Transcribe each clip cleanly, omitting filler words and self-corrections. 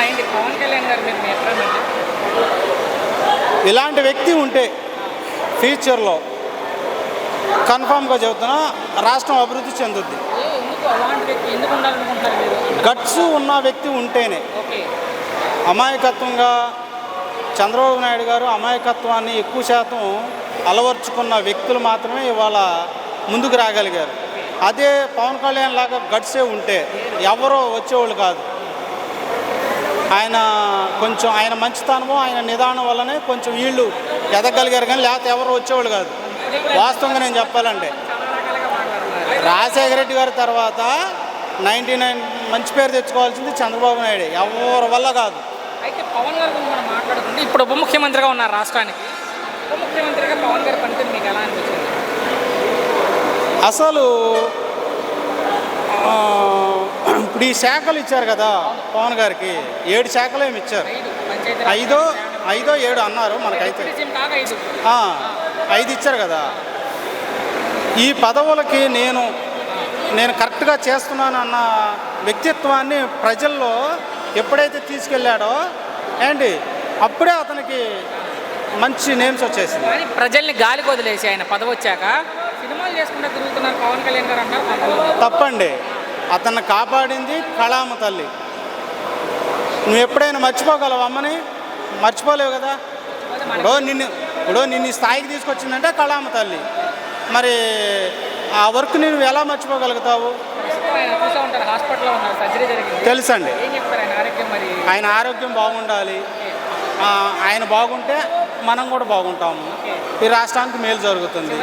ఏంటి పవన్ కళ్యాణ్ గారు మీరు మీ అభిప్రాయం ఏంటి? ఇలాంటి వ్యక్తి ఉంటే ఫ్యూచర్లో కన్ఫామ్గా చెబుతున్నా రాష్ట్రం అభివృద్ధి చెందుద్ది. ఎందుకు అలాంటి వ్యక్తి ఎందుకు ఉండాలనుకుంటున్నారు మీరు? గట్స్ ఉన్న వ్యక్తి ఉంటేనే. ఓకే. అమాయకత్వంగా చంద్రబాబు నాయుడు గారు అమాయకత్వాన్ని ఎక్కువ శాతం అలవర్చుకున్న వ్యక్తులు మాత్రమే ఇవాళ ముందుకు రాగలిగారు. అదే పవన్ కళ్యాణ్ లాగా గట్సే ఉంటే ఎవరో వచ్చేవాళ్ళు కాదు. ఆయన మంచితనమో ఆయన నిదానం వల్లనే కొంచెం వీళ్ళు ఎదగలిగారు, కానీ లేకపోతే ఎవరు వచ్చేవాళ్ళు కాదు. వాస్తవంగా నేను చెప్పాలంటే రాజశేఖర రెడ్డి గారి తర్వాత 99 మంచి పేరు తెచ్చుకోవాల్సింది చంద్రబాబు నాయుడు, ఎవరి వల్ల కాదు. అయితే పవన్ గారు గురించి మనం మాట్లాడుకుంటే ఇప్పుడు ఉప ముఖ్యమంత్రిగా ఉన్నారు రాష్ట్రానికి. ఉప ముఖ్యమంత్రిగా పవన్ గారి పనితీరు మీకు ఎలా అనిపించింది? అసలు ఇప్పుడు ఈ శాఖలు ఇచ్చారు కదా పవన్ గారికి, 7 శాఖలు ఏమి ఇచ్చారు, 5 7 అన్నారు మనకైతే. 5 ఇచ్చారు కదా. ఈ పదవులకి నేను కరెక్ట్గా చేస్తున్నాను అన్న వ్యక్తిత్వాన్ని ప్రజల్లో ఎప్పుడైతే తీసుకెళ్ళాడో ఏంటి అప్పుడే అతనికి మంచి నేమ్స్ వచ్చేసింది. ప్రజల్ని గాలికి వదిలేసి ఆయన పదవి వచ్చాక సినిమాలు చేసుకుంటూ తిరుగుతున్నారు పవన్ కళ్యాణ్ గారు అంటారు. తప్పండి. అతన్ని కాపాడింది కళామ తల్లి. నువ్వు ఎప్పుడైనా మర్చిపోగలవు అమ్మని? మర్చిపోలేవు కదా. ఇప్పుడు నిన్ను స్థాయికి తీసుకొచ్చిందంటే కళామ తల్లి. మరి ఆ వర్క్ నువ్వు ఎలా మర్చిపోగలుగుతావు? తెలుసండి. ఆయన ఆరోగ్యం బాగుండాలి. ఆయన బాగుంటే మనం కూడా బాగుంటాము. ఈ రాష్ట్రానికి మేలు జరుగుతుంది.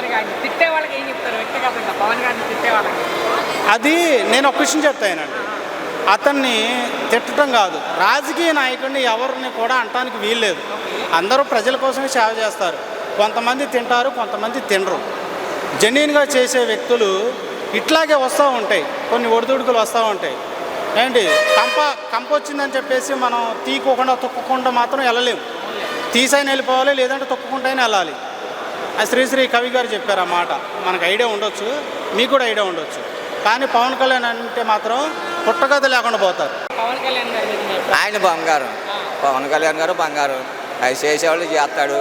అది నేను ఒక విషయం చెప్తానండి, అతన్ని తిట్టడం కాదు, రాజకీయ నాయకుడిని ఎవరిని కూడా అనటానికి వీల్లేదు. అందరూ ప్రజల కోసమే సేవ చేస్తారు. కొంతమంది తింటారు, కొంతమంది తినరు. జెన్యున్గా చేసే వ్యక్తులు ఇట్లాగే వస్తూ ఉంటాయి, కొన్ని ఒడిదుడుకులు వస్తూ ఉంటాయి. ఏంటి కంప వచ్చిందని చెప్పేసి మనం తీకోకుండా తొక్కకుండా మాత్రం వెళ్ళలేము. తీసైనా వెళ్ళిపోవాలి, లేదంటే తొక్కుకుంటూనే వెళ్ళాలి. అది శ్రీశ్రీ కవి గారు చెప్పారు ఆ మాట. మనకు ఐడియా ఉండొచ్చు, మీకు కూడా ఐడియా ఉండొచ్చు. కానీ పవన్ కళ్యాణ్ అంటే మాత్రం పుట్టగత లేకుండా పోతారు. ఆయన బంగారం. పవన్ కళ్యాణ్ గారు బంగారం. అది చేసేవాళ్ళు చేస్తాడు,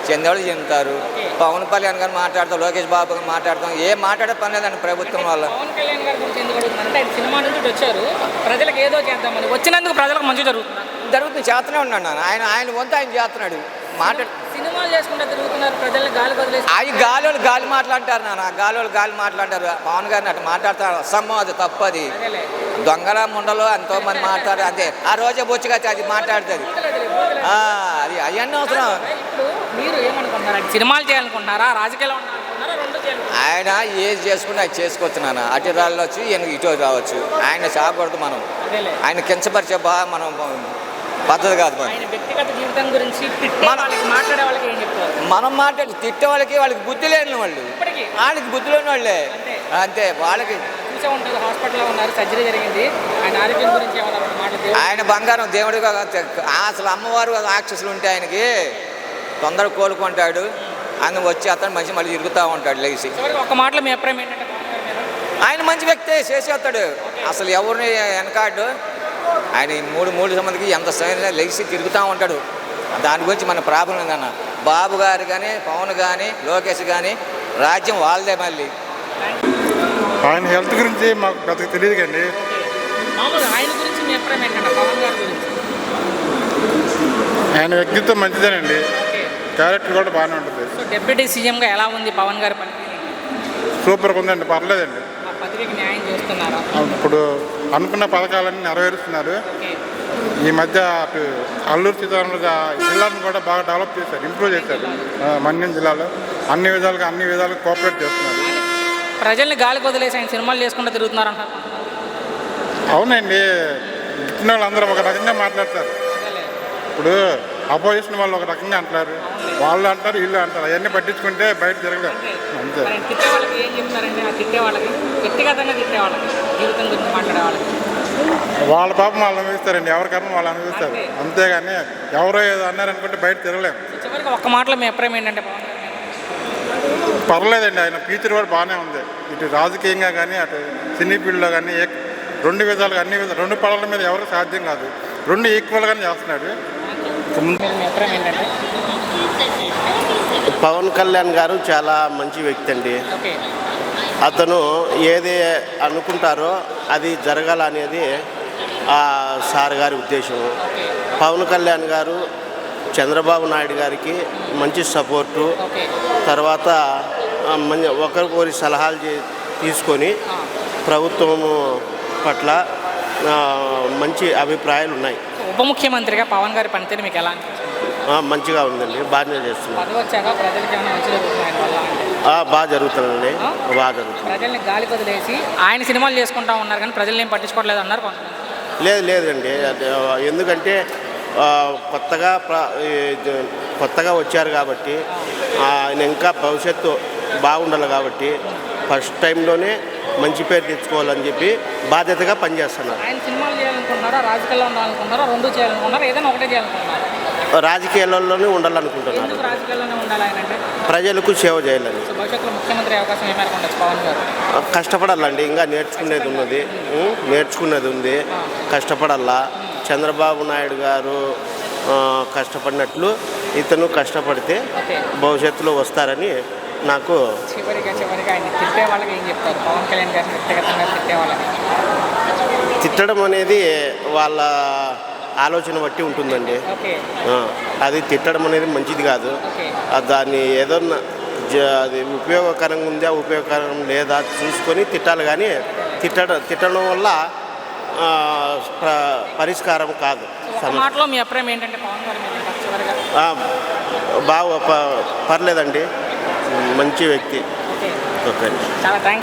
చెందేవాళ్ళు చెందుతారు. పవన్ కళ్యాణ్ గారు మాట్లాడతాం, లోకేష్ బాబు గారు మాట్లాడతాం, ఏం మాట్లాడే పని లేదండి ప్రభుత్వం వల్ల. పవన్ కళ్యాణ్ గారి గురించి ఎందుకు అడుగుతున్నారంటే ఆయన సినిమా నుంచి వచ్చారు, ప్రజలకు ఏదో చేద్దామని వచ్చినందుకు ప్రజలకు మంచి జరుగుతుంది చేస్తూనే ఉన్నాను. ఆయన వంతు ఆయన చేస్తున్నాడు. సినిమాలు చేసుకుంటూ తిరుగుతున్నారు, ప్రజల్ని గాలి వదిలేసి. అవి గాలి మాట్లాడతారు గాలి మాట్లాడతారు. పవన్ గారిని అటు మాట్లాడతారు, అసమ్మం, అది తప్పది. దొంగల ముండలో ఎంతో మంది మాట్లాడారు, అంతే. ఆ రోజే బొచ్చుగా అది మాట్లాడుతుంది. అది అవన్నీ అవసరం. ఇప్పుడు మీరు ఏమనుకుంటున్నారు? సినిమాలు చేయాలనుకుంటున్నారా, రాజకీయాలు ఆయన ఏది చేసుకుంటే అది చేసుకొస్తున్నాను. అటు రావచ్చు, ఇటు రావచ్చు. ఆయన చాకూడదు మనం. ఆయన కించపరిచే మనం పద్ధతి కాదు. వ్యక్తిగత జీవితం గురించి మాట్లాడే వాళ్ళకి ఏం చెప్తారు? మనం మాట్లాడి తిట్టే వాళ్ళకి బుద్ధి లేని వాళ్ళు, వాళ్ళకి బుద్ధి లేని వాళ్ళే అంతే. వాళ్ళకి ఉంటుంది. హాస్పిటల్లో ఉన్నారు, సర్జరీ జరిగింది. ఆయన ఆరోగ్యం గురించి ఆయన బంగారం, దేవుడిగా. అసలు అమ్మవారు రాక్షసులు ఉంటే ఆయనకి తొందరగా కోలుకుంటాడు. ఆయన వచ్చి అతను మంచి మళ్ళీ తిరుగుతూ ఉంటాడు లేచి. ఒక మాటలో మీ అభిప్రాయం ఏంటంటే ఆయన మంచి వ్యక్తే, చేసేస్తాడు. అసలు ఎవరిని వెనకాడు. ఆయన మూడు మందికి ఎంత సమయం లేచి తిరుగుతూ ఉంటాడు. దాని గురించి మన ప్రాబ్లం ఉందన్న. బాబు గారు కానీ, పవన్ కానీ, లోకేష్ కానీ రాజ్యం వాళ్ళదే. మళ్ళీ ఆయన హెల్త్ గురించి మాకు పెద్దగా తెలియదు కండి. ఆయన గురించి మీ అభిప్రాయం ఏంటంటే పవన్ గారి గురించి? ఆయన వ్యక్తిత్వం మంచిదేనండి, క్యారెక్టర్ కూడా బాగానే ఉంటుంది. సో డిప్యూటీ సీఎంగా ఎలా ఉంది పవన్ గారి పని? సూపర్గా ఉందండి, పర్లేదండి. పదవికి న్యాయం చేస్తున్నారా? ఇప్పుడు అనుకున్న పథకాలన్నీ నెరవేరుస్తున్నారు. ఈ మధ్య అటు అల్లూరు సీతారామరాజు జిల్లాను కూడా బాగా డెవలప్ చేశారు, ఇంప్రూవ్ చేశారు. మన్యం జిల్లాలో అన్ని విధాలుగా కోఆపరేట్ చేస్తున్నారు. ప్రజల్ని గాలికి వదిలేసి ఆయన సినిమాలు చేసుకుంటూ తిరుగుతున్నారంట. అవునండి, ఇచ్చిన వాళ్ళందరూ ఒక రకంగా మాట్లాడతారు. ఇప్పుడు అపోజిషన్ వాళ్ళు ఒక రకంగా అంటారు, వాళ్ళు అంటారు, వీళ్ళు అంటారు. అవన్నీ పట్టించుకుంటే బయట తిరగలేదు. అంతే. వాళ్ళ పాపం వాళ్ళు అనుభవిస్తారండి, ఎవరి కర్మ వాళ్ళు అనుభవిస్తారు. అంతేగాని ఎవరో ఏదో అన్నారనుకుంటే బయట తిరగలేము. ఒక్క మాటలో మీ అభిప్రాయం ఏంటంటే? పర్లేదండి, ఆయన ఫ్యూచర్ కూడా బాగానే ఉంది. ఇటు రాజకీయంగా కానీ, అటు సినీ ఫీల్డ్లో కానీ, రెండు విధాలుగా రెండు పడవల మీద ఎవరికి సాధ్యం కాదు. రెండు ఈక్వల్గానే చేస్తున్నాడు. మీ అభిప్రాయం ఏంటంటే? పవన్ కళ్యాణ్ గారు చాలా మంచి వ్యక్తి అండి. ఓకే. అతను ఏది అనుకుంటారో అది జరగాలనేది ఆ సార్ గారి ఉద్దేశం. ఓకే. పవన్ కళ్యాణ్ గారు చంద్రబాబు నాయుడు గారికి మంచి సపోర్టు, ఓకే. తర్వాత ఒకరికొకరి సలహాలు తీసుకొని ప్రభుత్వం పట్ల మంచి అభిప్రాయాలు ఉన్నాయి. ఉప ముఖ్యమంత్రిగా పవన్ గారి పనితీరు మీకు ఎలా అనిపించింది? మంచిగా ఉందండి, బాగానే చేస్తున్నారు. పదవి వచ్చాక ప్రజలకి ఏమైనా మంచి జరుగుతుంది ఆయన వల్ల అంటే? బాగా జరుగుతుందండి, బాగా జరుగుతుంది. ప్రజల్ని గాలి వదిలేసి ఆయన సినిమాలు చేసుకుంటా ఉన్నారు కానీ ప్రజల్ని ఏం పట్టించుకోవట్లేదు అన్నారు కొంతమంది. లేదండి, ఎందుకంటే కొత్తగా వచ్చారు కాబట్టి ఆయన ఇంకా భవిష్యత్తు బాగుండాలి కాబట్టి ఫస్ట్ టైంలోనే మంచి పేరు తెచ్చుకోవాలని చెప్పి బాధ్యతగా పనిచేస్తున్నారు. ఆయన సినిమాలు చేయాలనుకుంటున్నారా, రాజకీయాల్లో ఉండాలనుకుంటున్నారా, రెండు చేయాలనుకుంటున్నారా, ఏదైనా ఒకటే చేయాలనుకుంటున్నారా? రాజకీయాల్లోనే ఉండాలనుకుంటున్నారు. ఎందుకు రాజకీయాల్లోనే ఉండాలి ఆయన అంటే? ప్రజలకు సేవ చేయాలని. సో భవిష్యత్తులో ముఖ్యమంత్రి అవకాశం ఏ మేరకు ఉండొచ్చు పవన్ గారు? కష్టపడాలండి, ఇంకా నేర్చుకునేది ఉంది, కష్టపడాలా. చంద్రబాబు నాయుడు గారు కష్టపడినట్లు ఇతను కష్టపడితే భవిష్యత్తులో వస్తారని నాకు. చివరిగా ఆయన తిట్టే వాళ్ళకి ఏం చెప్తారు? పవన్ కళ్యాణ్ గారిని వ్యక్తిగతంగా తిట్టే వాళ్ళకి తిట్టడం అనేది వాళ్ళ ఆలోచన బట్టి ఉంటుందండి. అది తిట్టడం అనేది మంచిది కాదు. దాన్ని ఏదన్నా అది ఉపయోగకరంగా ఉందా ఉపయోగకరం లేదా చూసుకొని తిట్టాలి, కానీ తిట్టడం వల్ల పరిష్కారం కాదు. మాటలో మీ అభిప్రాయం ఏంటంటే పవన్ గారు బాగా పర్లేదండి, మంచి వ్యక్తి. ఓకే. చాలా థ్యాంక్స్.